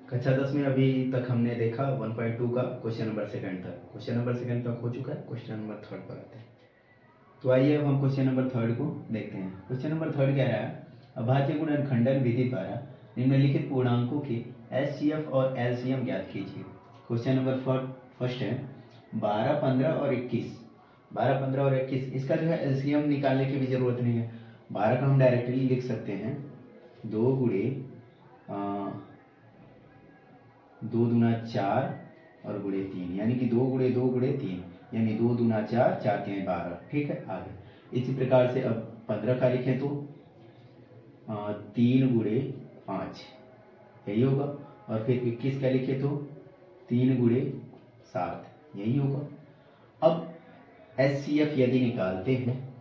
कक्षा 10 में अभी तक हमने देखा 1.2 का क्वेश्चन नंबर सेकंड तक। क्वेश्चन नंबर सेकंड तक हो चुका है, क्वेश्चन नंबर थर्ड पर आते हैं। तो आइए अब हम क्वेश्चन नंबर थर्ड को देखते हैं। क्वेश्चन नंबर थर्ड कह रहा है, अभाज्य गुणनखंडन विधि द्वारा निम्नलिखित पूर्णांकों के एचसीएफ और एलसीएम ज्ञात कीजिए। क्वेश्चन नंबर फर्स्ट है 12, 15 और 21। 12, 15 और 21, इसका जो है एलसीएम निकालने की भी जरूरत नहीं है। 12 का हम डायरेक्टली लिख सकते हैं 2 गुणे 2 दूना 4 और गुणे 3, यानी कि 2 गुणे 2 गुणे 3, यानी 2 दूना 4, 4 3 12। ठीक है, आगे इसी प्रकार से अब 15 का लिखें तो 3 गुणे 5, यही होगा। और फिर 21 का लिखे तो 3 गुणे 7, यही होगा। अब एचसीएफ यदि निकालते हैं,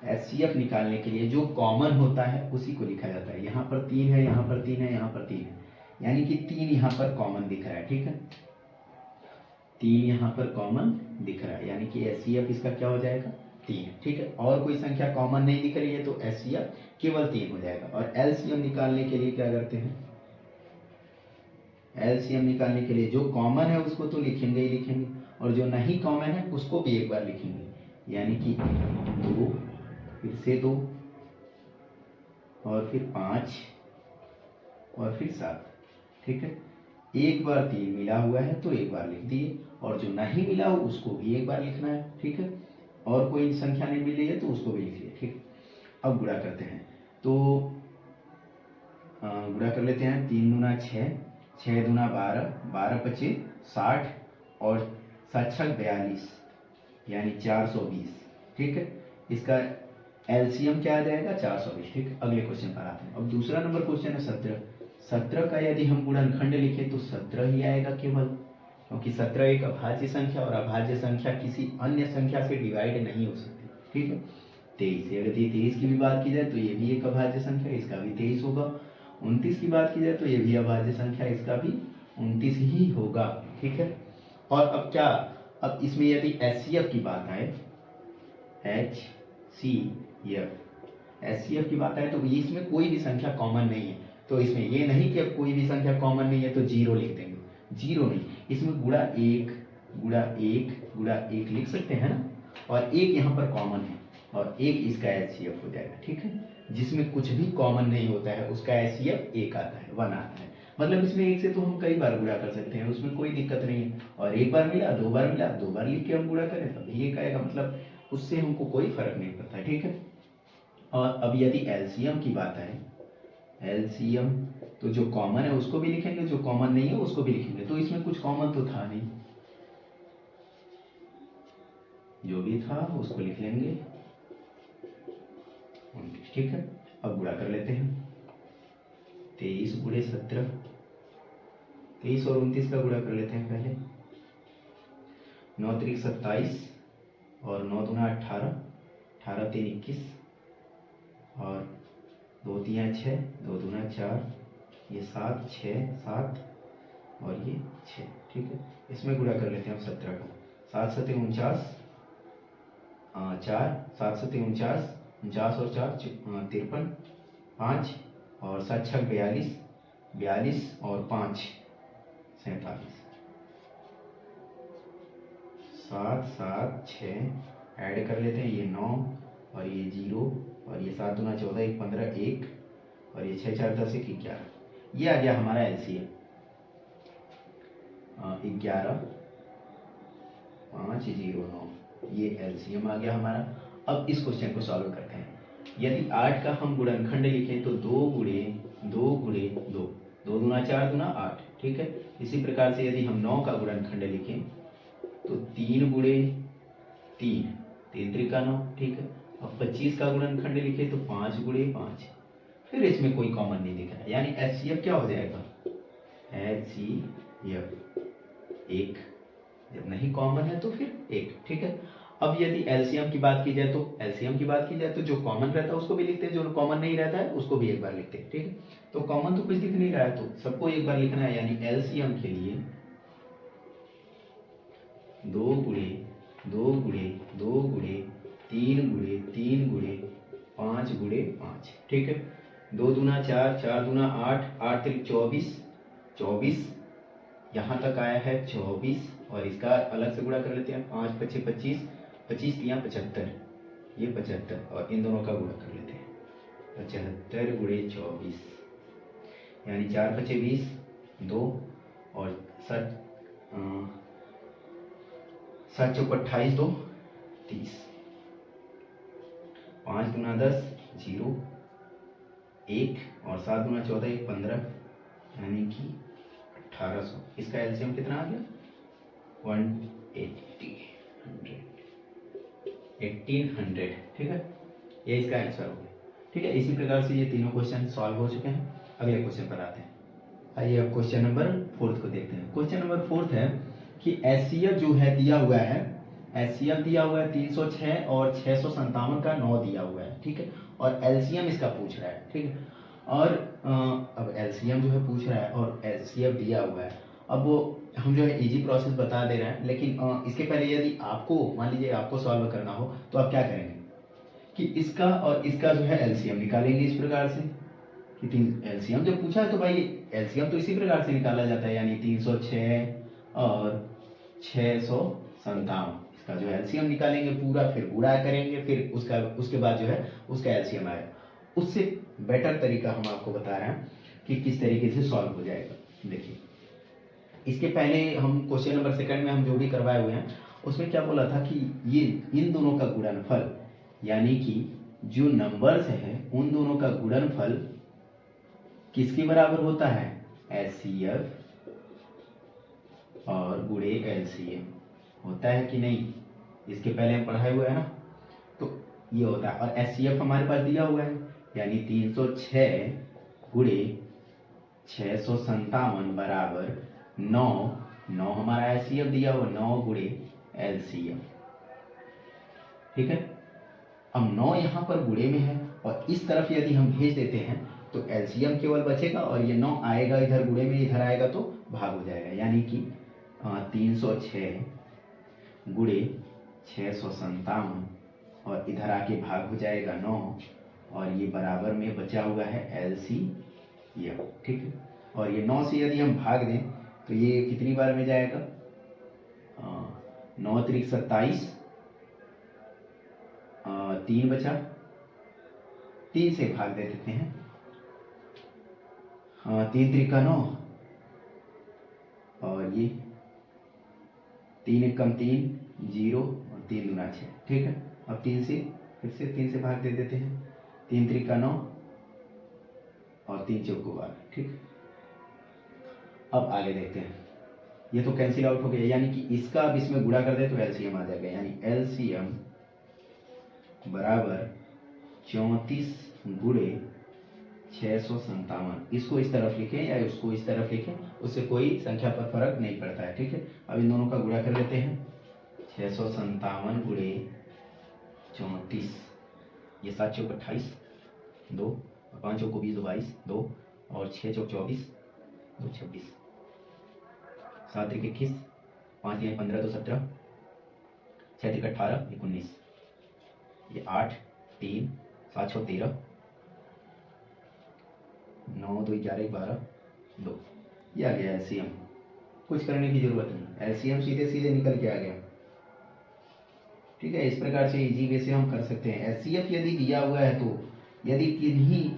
एचसीएफ निकालने के लिए जो कॉमन होता है उसी को लिखा जाता है। यहाँ पर 3 है, यहाँ पर 3 है, यहाँ पर 3 है, यानी कि 3 यहाँ पर कॉमन दिख रहा है। ठीक है, 3 यहाँ पर कॉमन दिख रहा है, यानी कि एचसीएफ इसका क्या हो जाएगा 3। ठीक है, और कोई संख्या कॉमन नहीं दिख रही है तो एचसीएफ केवल 3 हो जाएगा। और एलसीएम निकालने के लिए क्या करते हैं, एलसीएम निकालने के लिए जो कॉमन है उसको तो लिखेंगे ही लिखेंगे, और जो नहीं कॉमन है उसको भी एक बार लिखेंगे, यानी कि 2, फिर से 2, और फिर 5, और फिर 7। ठीक है, एक बार 3 मिला हुआ है तो एक बार लिख दिए, और जो नहीं मिला हो उसको भी एक बार लिखना है। ठीक है, और कोई संख्या नहीं मिली है तो उसको भी लिख लिया। ठीक, अब गुणा करते हैं तो गुणा कर लेते हैं। 3 दूना 6, 6 दूना 12, 12 पचे 60, और 7 छक 42, यानी 420। ठीक है, इसका एलसीएम क्या आ जाएगा 420। ठीक, अगले क्वेश्चन पर आते हैं। अब दूसरा नंबर क्वेश्चन है 17। 17 का यदि हम गुणनखंड लिखें तो 17 ही आएगा केवल, क्योंकि 17 एक अभाज्य संख्या, और अभाज्य संख्या किसी अन्य संख्या से डिवाइड नहीं हो सकती। ठीक है, 23, यदि 23 की भी बात की जाए तो ये भी एक अभाज्य संख्या, इसका भी 23 होगा। 29 की बात की जाए तो ये भी अभाज्य संख्या, इसका भी 29 ही होगा। ठीक है, और अब क्या, अब इसमें यदि एचसीएफ की बात आए, एचसीएफ की बात आए तो इसमें कोई भी संख्या कॉमन नहीं है। तो इसमें ये नहीं कि अब कोई भी संख्या कॉमन नहीं है तो 0 लिख देंगे, 0 नहीं, इसमें गुणा 1 गुणा 1 गुणा 1 लिख सकते हैं ना, और 1 यहाँ पर कॉमन है, और 1 इसका एचसीएफ हो जाएगा। ठीक है, जिसमें कुछ भी कॉमन नहीं होता है उसका एचसीएफ 1 आता है, 1 आता है। मतलब इसमें 1 से तो हम कई बार गुणा कर सकते हैं, उसमें कोई दिक्कत नहीं है। और एक बार मिला, 2 बार मिला, 2 बार लिख के हम गुणा करें तभी 1 आएगा, मतलब उससे हमको कोई फर्क नहीं पड़ता है। ठीक है, और अब यदि एलसीएम की बात है, एलसीएम तो जो कॉमन है उसको भी लिखेंगे, जो कॉमन नहीं है उसको भी लिखेंगे। तो इसमें कुछ कॉमन तो था नहीं, जो भी था उसको लिख लेंगे 29। ठीक है, अब गुणा कर लेते हैं। 23 गुणे 17, 23 और 29 का गुणा कर लेते हैं पहले। 9 त्रिक 27, और 9 दूना 18, 18 3 21, और 2 3 6, 2 दूना 4, ये 7 6 7, और ये 6। ठीक है, इसमें गुणा कर लेते हैं अब 17 का। 7 7 49, 4 7 7 49, 49 और 4 53, 5, और 7 6 42, 42 और 5 47, 7 7 6 ऐड कर लेते हैं, ये 9, और ये 0, और ये 7 दूना 14, 1 15 1, और ये 6 4 10 1 11। ये आ गया हमारा एलसीएम 11 5 0 9, ये एलसीएम आ गया हमारा। अब इस क्वेश्चन को सॉल्व करते हैं। यदि 8 का हम गुणनखंड लिखें तो 2 गुणे 2 गुणे 2, 2 दूना 4 दूना 8। ठीक है, इसी प्रकार से यदि हम 9 का गुणनखंड लिखें तो 3 गुणे 3, 3 त्रिका 9। ठीक है, अब 25 का गुणनखंड लिखे तो 5 गुणे 5, फिर इसमें कोई कॉमन नहीं दिख रहा, यानी एचसीएफ क्या हो जाएगा, एचसीएफ 1, जब नहीं कॉमन है तो फिर 1। ठीक है, अब यदि एलसीएम की बात की जाए तो जो कॉमन रहता है उसको भी लिखते हैं, जो कॉमन नहीं रहता है उसको भी एक बार लिखते हैं। ठीक है, तो कॉमन तो कुछ दिख नहीं रहा है तो सबको एक बार लिखना है, यानी एलसीएम के लिए 2 गुणे 2 गुणे 2 गुणे 3 गुणे 3 गुणे 5 गुणे 5। ठीक है, 2 दूना 4, 4 दूना 8, 8 त्रिक 24, 24 यहाँ तक आया है 24, और इसका अलग से गुणा कर लेते हैं। 5 पच्चे 25, 25 तियाँ 75, ये 75, और इन दोनों का गुणा कर लेते हैं। 75 गुणे 24 यानी 4 पच्चे 20, 2 और 7 चौक 28, 2 30, 5 दूना 10, 0 1, और 7 दूना 14, 1 15, यानी कि 1800। इसका एलसीएम कितना आ गया? 180, 1800। ठीक है, ये इसका आंसर हो गया। ठीक है, इसी प्रकार से ये तीनों क्वेश्चन सॉल्व हो चुके हैं। अगले क्वेश्चन पर आते हैं। आइए अब क्वेश्चन नंबर 4 को देखते हैं। क्वेश्चन नंबर 4 है कि एचसीएफ जो है दिया हुआ है, एचसीएफ दिया हुआ है 306 और 657 का 9 दिया हुआ है। ठीक है, और एलसीएम इसका पूछ रहा है। ठीक है, और अब एलसीएम जो है पूछ रहा है और एचसीएफ दिया हुआ है। अब वो हम जो है इजी प्रोसेस बता दे रहे हैं, लेकिन इसके पहले यदि आपको मान लीजिए आपको सॉल्व करना हो तो आप क्या करेंगे कि इसका और इसका जो है एलसीएम निकालेंगे इस प्रकार से कि एलसीएम जब पूछा है तो भाई एलसीएम तो इसी प्रकार से निकाला जाता है, यानी 306 और 657, इसका जो एलसीएम निकालेंगे पूरा, फिर गुणा करेंगे, फिर उसके बाद जो है उसका एलसीएम आएगा। उससे बेटर तरीका हम आपको बता रहे हैं कि किस तरीके से सॉल्व हो जाएगा। देखिए, इसके पहले हम क्वेश्चन नंबर 2 में हम जो भी करवाए हुए हैं उसमें क्या बोला था कि ये इन दोनों का गुणनफल, यानी कि जो नंबर्स हैं उन दोनों का गुणनफल किसके बराबर होता है? एचसीएफ और गुणे एलसीएम होता है कि नहीं? इसके पहले हम पढ़ाए हुए हैं ना, तो ये होता है। और एचसीएफ हमारे पास दिया हुआ है, यानी 306 गुणे 657 बराबर 9, 9 हमारा एचसीएफ दिया हुआ, 9 गुणे एलसीएम। ठीक है, अब 9 यहाँ पर गुणे में है और इस तरफ यदि हम भेज देते हैं तो एलसीएम केवल बचेगा, और ये 9 आएगा इधर गुणे में, इधर आएगा तो भाग हो जाएगा, यानी कि 306 गुणे 657, और इधर आके भाग हो जाएगा 9, और ये बराबर में बचा हुआ है एलसीएम। ठीक है, और ये 9 से यदि हम भाग दें तो ये कितनी बार में जाएगा? 9 त्रिक 27, 3 बचा, 3 से भाग दे देते हैं। 3 त्रिका 9, और ये 3 एकम 3, 0 और 3 दूना 6। ठीक है, अब 3 से फिर से 3 से भाग दे देते हैं। 3 त्रिका 9 और 3 चौको 12। ठीक, अब आगे देखते हैं। ये तो कैंसिल आउट हो गया, यानी कि इसका अब इसमें गुणा कर दे तो एलसीएम आ जाएगा, यानी एलसीएम बराबर 34 गुणे 657। इसको इस तरफ लिखें या उसको इस तरफ लिखें, उससे कोई संख्या पर फर्क नहीं पड़ता है। ठीक है, अब इन दोनों का गुणा कर लेते हैं। 657 गुणे 34, ये 7 चौक 28, 2 और 5 चौक 20, 2 22, 2 और 6 चौक 24, 2 26, 7 त्रिक 21, 5 3 15, 2 17, 6 त्रिक 18, 19, ये 8 3 7 6 13, 9 2 11 12, 2, ये आ गया एलसीएम। कुछ करने की जरूरत नहीं, एलसीएम सीधे सीधे निकल के आ गया। ठीक है, इस प्रकार से इजी वे से हम कर सकते हैं। एचसीएफ यदि दिया हुआ है तो यदि किन्हीं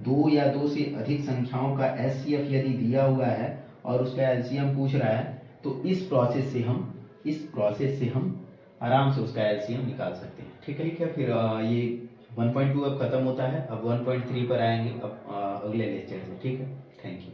2 या 2 से अधिक संख्याओं का एचसीएफ यदि दिया हुआ है और उसका एलसीएम पूछ रहा है तो इस प्रोसेस से हम आराम से उसका एलसीएम निकाल सकते हैं। ठीक है, फिर ये 1.2 अब खत्म होता है, अब 1.3 पर आएंगे अब अगले लेक्चर से। ठीक है, थैंक यू।